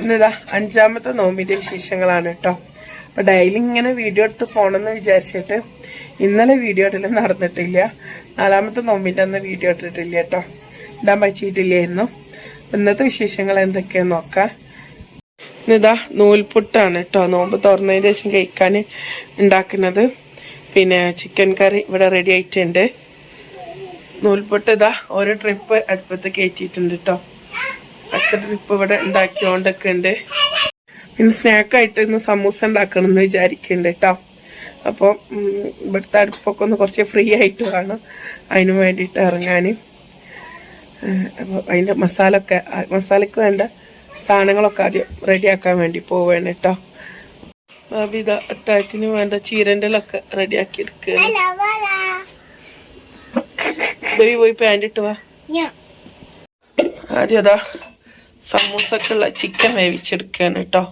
ഇന്നിതാ 5ാമത്തെ നോമ്പിന്റെ വിശേഷങ്ങളാണ് കേട്ടോ. അപ്പൊ ഡെയിലി ഇങ്ങനെ വീഡിയോ എടുത്ത് പോകണമെന്ന് വിചാരിച്ചിട്ട് ഇന്നലെ വീഡിയോ ഇടലും നടന്നിട്ടില്ല. 4ാമത്തെ നോമ്പിന്റെ അന്ന് വീഡിയോ ഇട്ടിട്ടില്ല കേട്ടോ, ഇടാൻ പറ്റിയിട്ടില്ലായിരുന്നു. ഇന്നത്തെ വിശേഷങ്ങൾ എന്തൊക്കെയാന്ന് നോക്കാം. ഇന്നിതാ നൂൽപുട്ടാണ് കേട്ടോ, നോമ്പ് തുറന്നതിന് ശേഷം കഴിക്കാൻ ഉണ്ടാക്കുന്നത്. പിന്നെ ചിക്കൻ കറി ഇവിടെ റെഡി ആയിട്ടുണ്ട്. നൂൽപുട്ട് ഇതാ ഒരു ട്രിപ്പ് അടുപ്പത്ത് കയറ്റിയിട്ടുണ്ട് കേട്ടോ. അടുത്ത ട്രിപ്പ് ഇവിടെ ഉണ്ടാക്കിയോണ്ടൊക്കെ ഉണ്ട്. പിന്നെ സ്നാക്കായിട്ട് ഇന്ന് സമൂസ ഉണ്ടാക്കണം എന്ന് വിചാരിക്കുന്നുണ്ട് കേട്ടോ. അപ്പോൾ ഇവിടുത്തെ അടുപ്പൊക്കെ ഒന്ന് കുറച്ച് ഫ്രീ ആയിട്ട് വേണം അതിന് വേണ്ടിയിട്ട് ഇറങ്ങാൻ. അപ്പോൾ അതിൻ്റെ മസാലയ്ക്ക് വേണ്ട സാധനങ്ങളൊക്കെ ആദ്യം റെഡിയാക്കാൻ വേണ്ടി പോവുകയാണ് കേട്ടോ. ഭാബി ഇതാ അത്താഴത്തിന് വേണ്ട ചീരൻ്റെലൊക്കെ റെഡിയാക്കി എടുക്കുകയാണ്. പോയി പാൻ്റ് ഇട്ട് വാ. ആദ്യം അതാ സമൂസക്കുള്ള ചിക്കൻ വേവിച്ചെടുക്കുകയാണ് കേട്ടോ.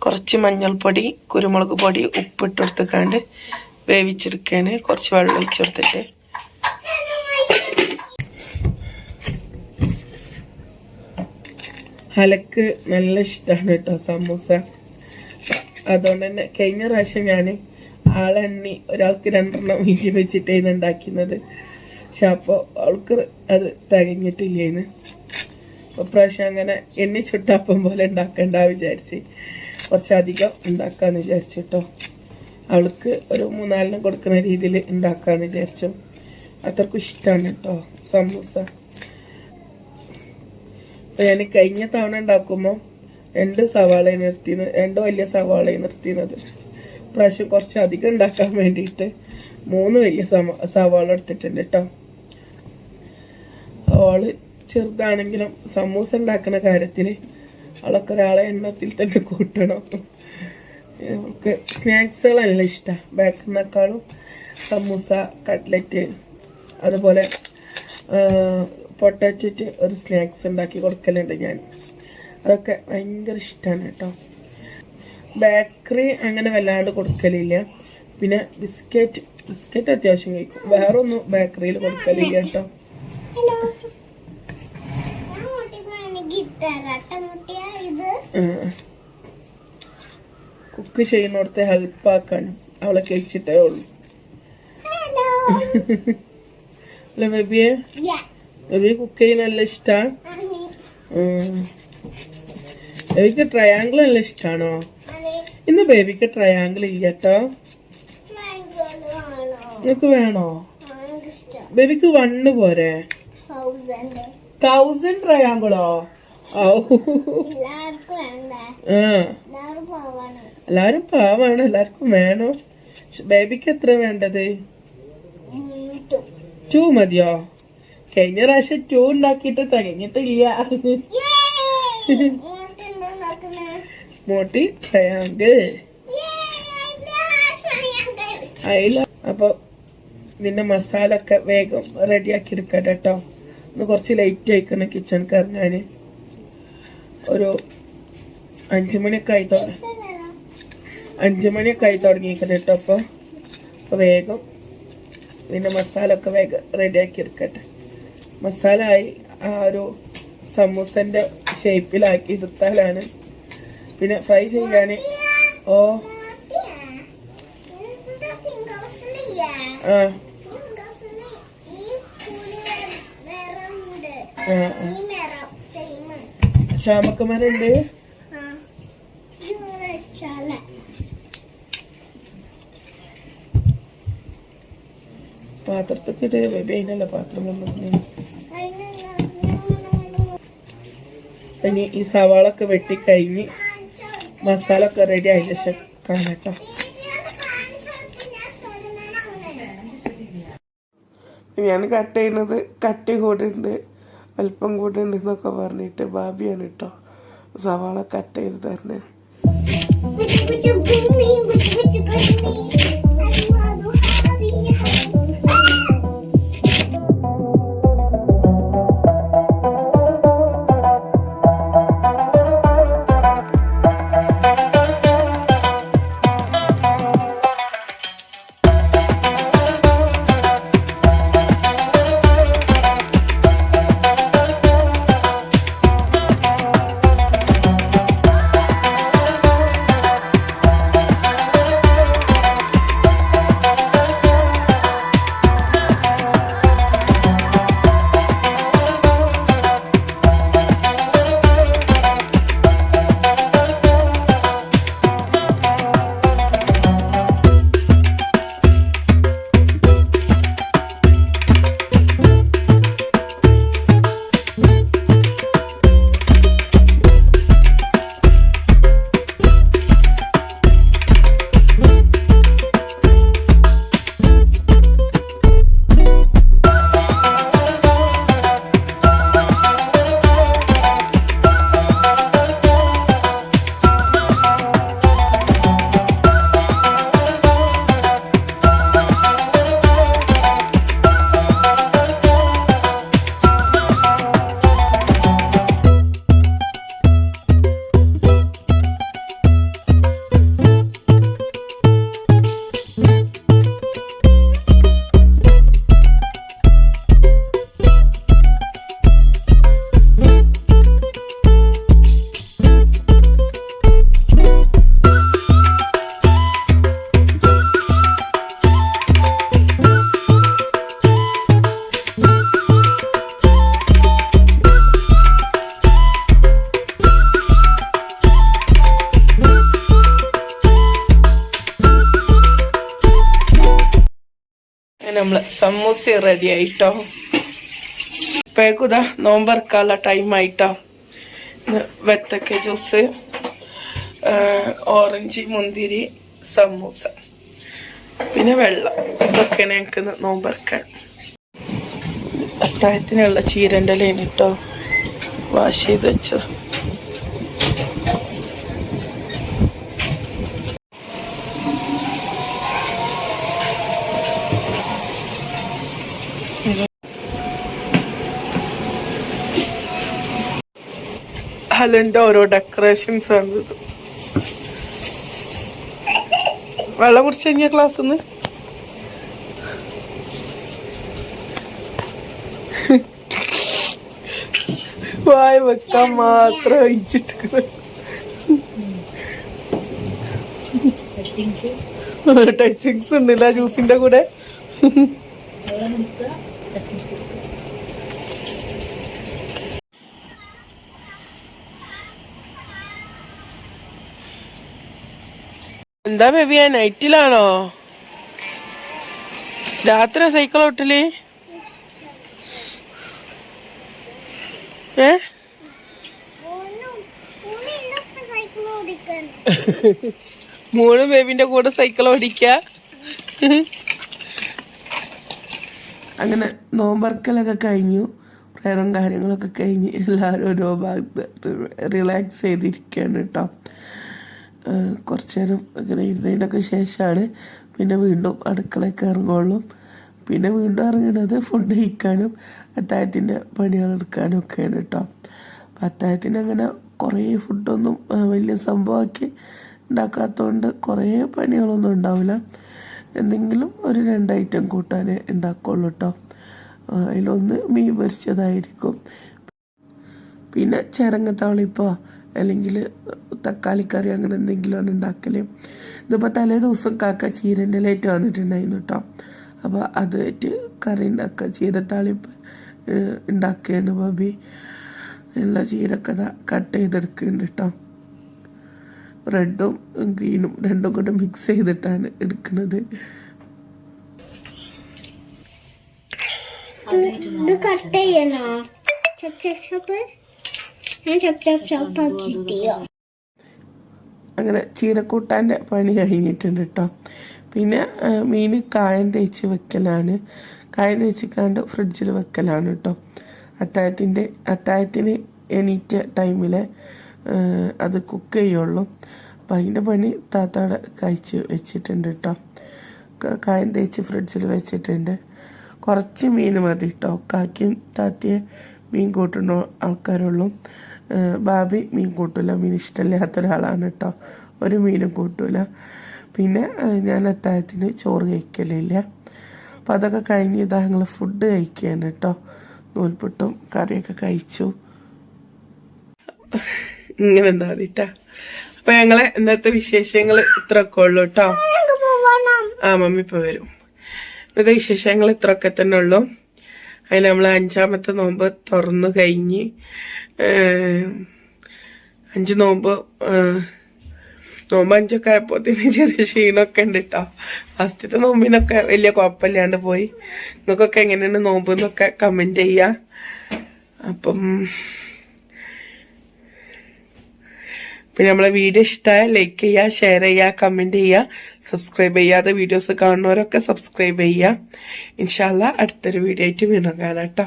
കുറച്ച് മഞ്ഞൾപ്പൊടി, കുരുമുളക് പൊടി, ഉപ്പിട്ടെടുത്തേക്കാണ്ട് വേവിച്ചെടുക്കുകയാണ്. കുറച്ച് വെള്ളം ഒഴിച്ചെടുത്തിട്ട് ഹലക്ക് നല്ല ഇഷ്ടമാണ് കേട്ടോ സമൂസ. അതുകൊണ്ട് തന്നെ കഴിഞ്ഞ പ്രാവശ്യം ഞാൻ ആളെണ്ണി ഒരാൾക്ക് 2 വീതി വെച്ചിട്ടാണ് ഉണ്ടാക്കുന്നത്. പക്ഷെ അപ്പോൾ അവൾക്ക് അത് തികഞ്ഞിട്ടില്ലേന്ന്. അപ്പോൾ പ്രാവശ്യം അങ്ങനെ എണ്ണി ചുട്ടാപ്പം പോലെ ഉണ്ടാക്കണ്ട വിചാരിച്ച് കുറച്ചധികം ഉണ്ടാക്കാമെന്ന് വിചാരിച്ചു കേട്ടോ. അവൾക്ക് ഒരു 3-4 കൊടുക്കുന്ന രീതിയിൽ ഉണ്ടാക്കാമെന്ന് വിചാരിച്ചു. അത്രക്കും ഇഷ്ടമാണ് കേട്ടോ സമൂസ. അപ്പോൾ ഞാൻ കഴിഞ്ഞ തവണ ഉണ്ടാക്കുമ്പോൾ 2 സവാളയും നിർത്തിയത്, 2 വലിയ സവാളയും നിർത്തിയത്. പ്രാവശ്യം കുറച്ച് അധികം ഉണ്ടാക്കാൻ വേണ്ടിയിട്ട് 3 വലിയ സവാള എടുത്തിട്ടുണ്ട് കേട്ടോ. അവള് ചെറുതാണെങ്കിലും സമൂസ ഉണ്ടാക്കുന്ന കാര്യത്തിൽ അവളൊക്കെ ഒരാളെ എണ്ണത്തിൽ തന്നെ കൂട്ടണം. അവൾക്ക് സ്നാക്സുകളല്ല ഇഷ്ടമാണ്. ബേക്കറിനേക്കാളും സമൂസ, കട്ട്ലറ്റ്, അതുപോലെ പൊട്ടാറ്റോ ഒരു സ്നാക്സ് ഉണ്ടാക്കി കൊടുക്കലുണ്ട് ഞാൻ. അതൊക്കെ ഭയങ്കര ഇഷ്ടമാണ് കേട്ടോ. ബേക്കറി അങ്ങനെ വല്ലാണ്ട് കൊടുക്കലില്ല. പിന്നെ ബിസ്ക്കറ്റ് അത്യാവശ്യം കഴിക്കും. വേറൊന്നും ബേക്കറിയിൽ കൊടുക്കലില്ല കേട്ടോ. കുക്ക് ചെയ്യുന്നിടത്തെ ഹെൽപ്പാക്കാൻ അവളെ കഴിച്ചിട്ടേ ഉള്ളൂ. അല്ല ബേബിയെ, ബേബി കുക്ക് ചെയ്യുന്ന നല്ല ഇഷ്ടമാണ്. ബേബിക്ക് ട്രയാങ്കിൾ നല്ല ഇഷ്ടമാണോ? ഇന്ന് ബേബിക്ക് ട്രയാങ്കിൾ ഇല്ല കേട്ടോ. നിനക്ക് വേണോ? ബേബിക്ക് 1 പോരെ? 1000 ട്രയാങ്കിളോ? എല്ലാരും പാവാണ്, എല്ലാവർക്കും വേണോ? ബേബിക്ക് എത്ര വേണ്ടത്? 2 മതിയോ? കഴിഞ്ഞ പ്രാവശ്യം 2 ഉണ്ടാക്കിയിട്ട് തികഞ്ഞിട്ടില്ല. മോട്ടി ട്രയാങ്കിൾ അയില. അപ്പൊ ഇതിന്റെ മസാല ഒക്കെ വേഗം റെഡിയാക്കി എടുക്കട്ടെ കേട്ടോ. ഒന്ന് കുറച്ച് ലൈറ്റ് ആയിക്കണം കിച്ചണിക്ക് ഇറങ്ങാന്. ഒരു 5 മണിയൊക്കെ ആയി തുടങ്ങിയിരിക്കണം കേട്ടോ. അപ്പോൾ വേഗം ഇതിൻ്റെ മസാല ഒക്കെ വേഗം റെഡിയാക്കി എടുക്കട്ടെ. മസാല ആയി ആ ഒരു സമൂസൻ്റെ ഷേപ്പിലാക്കി എടുത്താലാണ് പിന്നെ ഫ്രൈ ചെയ്യാൻ. ശാമക്കന്മാരുണ്ട്. പാത്രത്തൊക്കെ ഇട്ട് ബേബി അതിനല്ല പാത്രം വന്നു. ഇനി ഈ സവാളൊക്കെ വെട്ടിക്കഴിഞ്ഞ് മസാല ഒക്കെ റെഡി ആയതിനു ശേഷം കാണാട്ടോ. ഞാൻ കട്ട് ചെയ്യുന്നത് കട്ടി കൂടുണ്ട്, അല്പം കൂടുണ്ട് എന്നൊക്കെ പറഞ്ഞിട്ട് ബാബിയാണ് കേട്ടോ സവാള കട്ട് ചെയ്ത് തരുന്നത്. നമ്മള് സമൂസ റെഡി ആയിട്ടോ. ഇപ്പേക്കുതാ നോമ്പറക്കാനുള്ള ടൈം ആയിട്ടോ. വെത്തക്ക ജ്യൂസ്, ഓറഞ്ച്, മുന്തിരി, സമൂസ, പിന്നെ വെള്ളം. ഇതൊക്കെയാണ് ഞങ്ങൾക്ക് നോമ്പറക്കാൻ. അത്താഴത്തിനുള്ള ചീരൻ്റെ ഇലയാണ് കേട്ടോ വാഷ് ചെയ്ത് വെച്ചത്. അതിൻ്റെ ഓരോ ഡെക്കറേഷൻസ് ആണ് ഇത്. വെള്ളം കുടിച്ച് കഴിഞ്ഞ ക്ലാസ്സിന്ന് വായ വെക്കാൻ മാത്രം ഒഴിച്ചിട്ട് ടച്ചിങ്സ് ഉണ്ടല്ല ജ്യൂസിന്റെ കൂടെ. എന്താ ബേബി, നൈറ്റിലാണോ? രാത്രി സൈക്കിൾ ഓട്ടല്? മൂന്ന് ബേബിന്റെ കൂടെ സൈക്കിൾ ഓടിക്ക. അങ്ങനെ നോമ്പറക്കലൊക്കെ കഴിഞ്ഞു, പ്രയറും കാര്യങ്ങളൊക്കെ കഴിഞ്ഞ് എല്ലാവരും ഓരോ ഭാഗത്ത് റിലാക്സ് ചെയ്തിരിക്കുകയാണ് കേട്ടോ. കുറച്ച് നേരം ഇങ്ങനെ ഇരുന്നതിനൊക്കെ ശേഷമാണ് പിന്നെ വീണ്ടും അടുക്കളയ്ക്ക് ഇറങ്ങുള്ളൂ. പിന്നെ വീണ്ടും ഇറങ്ങുന്നത് ഫുഡ് കഴിക്കാനും അത്താഴത്തിൻ്റെ പണികളെടുക്കാനും ഒക്കെയാണ് കേട്ടോ. അപ്പം അത്താഴത്തിന് അങ്ങനെ കുറേ ഫുഡൊന്നും വലിയ സംഭവമാക്കി ഉണ്ടാക്കാത്തതുകൊണ്ട് കുറേ പണികളൊന്നും ഉണ്ടാവില്ല. എന്തെങ്കിലും ഒരു 2 ഐറ്റം കൂട്ടാൻ ഉണ്ടാക്കുള്ളൂ കേട്ടോ. അതിലൊന്ന് മീൻ പൊരിച്ചതായിരിക്കും, പിന്നെ ചിരങ്ങത്താളിപ്പോ അല്ലെങ്കിൽ തക്കാളിക്കറി അങ്ങനെ എന്തെങ്കിലുമാണ് ഉണ്ടാക്കൽ. ഇതിപ്പോൾ തലേ ദിവസം കാക്ക ചീരൻ്റെ ലേറ്റ് വന്നിട്ടുണ്ടായിരുന്നു കേട്ടോ. അപ്പോൾ അതായിട്ട് കറി ഉണ്ടാക്കുക, ചീരത്താളിപ്പ് ഉണ്ടാക്കുകയാണ് ബോബി. എല്ലാ ചീരൊക്കെ കട്ട് ചെയ്തെടുക്കുന്നുണ്ട് കേട്ടോ. റെഡും ഗ്രീനും രണ്ടും കൂടെ മിക്സ് ചെയ്തിട്ടാണ് എടുക്കുന്നത്. അങ്ങനെ ചീരക്കൂട്ടാൻ്റെ പണി കഴിഞ്ഞിട്ടുണ്ട് കേട്ടോ. പിന്നെ മീൻ കായം തേച്ച് വെക്കലാണ്, കായം തേച്ചിക്കാണ്ട് ഫ്രിഡ്ജിൽ വെക്കലാണ് കേട്ടോ. അത്താഴത്തിന് എണീറ്റ ടൈമിൽ അത് കുക്ക് ചെയ്യുള്ളൂ. അപ്പം അതിൻ്റെ പണി താത്താടെ കഴിച്ച് വെച്ചിട്ടുണ്ട് കേട്ടോ. കായം തേച്ച് ഫ്രിഡ്ജിൽ വെച്ചിട്ടുണ്ട്. കുറച്ച് മീൻ മതി കേട്ടോ. കാക്കിയും താത്തിയെ മീൻ കൂട്ടുന്ന ആൾക്കാരുള്ളൂ. ബാബി മീൻ കൂട്ടില്ല, മീൻ ഇഷ്ടമില്ലാത്ത ഒരാളാണ് കേട്ടോ. ഒരു മീനും കൂട്ടില്ല. പിന്നെ ഞാൻ അത്താഴത്തിന് ചോറ് കഴിക്കലില്ല. അപ്പം അതൊക്കെ കഴിഞ്ഞ് ഇതാ ഞങ്ങൾ ഫുഡ് കഴിക്കുകയാണ് കേട്ടോ. നൂൽപുട്ടും കറിയൊക്കെ കഴിച്ചു. ഇങ്ങനെ എന്താ മതിട്ടാ. അപ്പം ഞങ്ങളെ ഇന്നത്തെ വിശേഷങ്ങൾ ഇത്രയൊക്കെ ഉള്ളൂ കേട്ടോ. ആ മമ്മി ഇപ്പോൾ വരും. ഇന്നത്തെ വിശേഷങ്ങൾ ഇത്രയൊക്കെ തന്നെ ഉള്ളൂ. അതിൽ നമ്മൾ 5ാമത്തെ നോമ്പ് തുറന്നു കഴിഞ്ഞ് 5 നോമ്പ് 5 ആയപ്പോത്തിന് ചെറിയ ക്ഷീണമൊക്കെ ഉണ്ട് കേട്ടോ. ഫസ്റ്റത്തെ നോമ്പിനൊക്കെ വലിയ കുഴപ്പമില്ലാണ്ട് പോയി. നിങ്ങൾക്കൊക്കെ എങ്ങനെയാണ് നോമ്പ് എന്നൊക്കെ കമൻറ്റ് ചെയ്യുക. അപ്പം പിന്നെ നമ്മളെ വീഡിയോ ഇഷ്ടമായ ലൈക്ക് ചെയ്യുക, ഷെയർ ചെയ്യുക, കമൻറ്റ് ചെയ്യുക, സബ്സ്ക്രൈബ് ചെയ്യാതെ വീഡിയോസ് കാണുന്നവരൊക്കെ സബ്സ്ക്രൈബ് ചെയ്യുക. ഇൻഷാല്ലാ അടുത്തൊരു വീഡിയോ ആയിട്ട് വീണ്ടും കാണാം കേട്ടോ.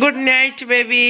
Good night baby.